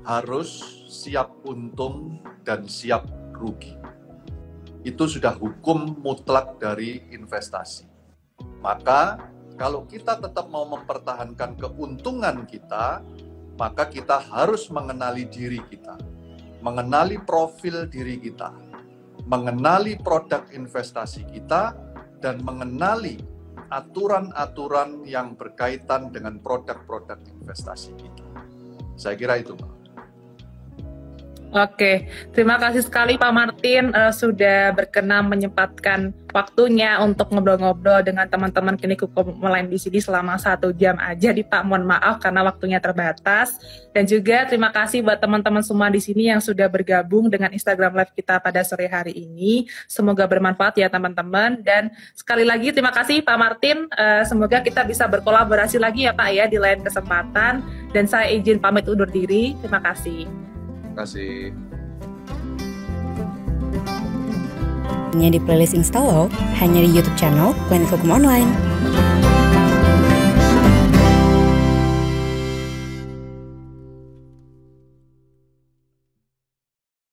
harus siap untung dan siap rugi. Itu sudah hukum mutlak dari investasi. Maka kalau kita tetap mau mempertahankan keuntungan kita, maka kita harus mengenali diri kita, mengenali profil diri kita, mengenali produk investasi kita, dan mengenali aturan-aturan yang berkaitan dengan produk-produk investasi kita. Saya kira itu, Pak. Oke, terima kasih sekali Pak Martin sudah berkenan menyempatkan waktunya untuk ngobrol-ngobrol dengan teman-teman Klinik Hukum Online di sini selama 1 jam aja nih Pak. Mohon maaf karena waktunya terbatas. Dan juga terima kasih buat teman-teman semua di sini yang sudah bergabung dengan Instagram Live kita pada sore hari ini. Semoga bermanfaat ya teman-teman. Dan sekali lagi terima kasih Pak Martin. Semoga kita bisa berkolaborasi lagi ya Pak ya di lain kesempatan. Dan saya izin pamit undur diri. Terima kasih. Terima kasih. Hanya di playlist Instalo, hanya di YouTube channel Klinik Hukum Online.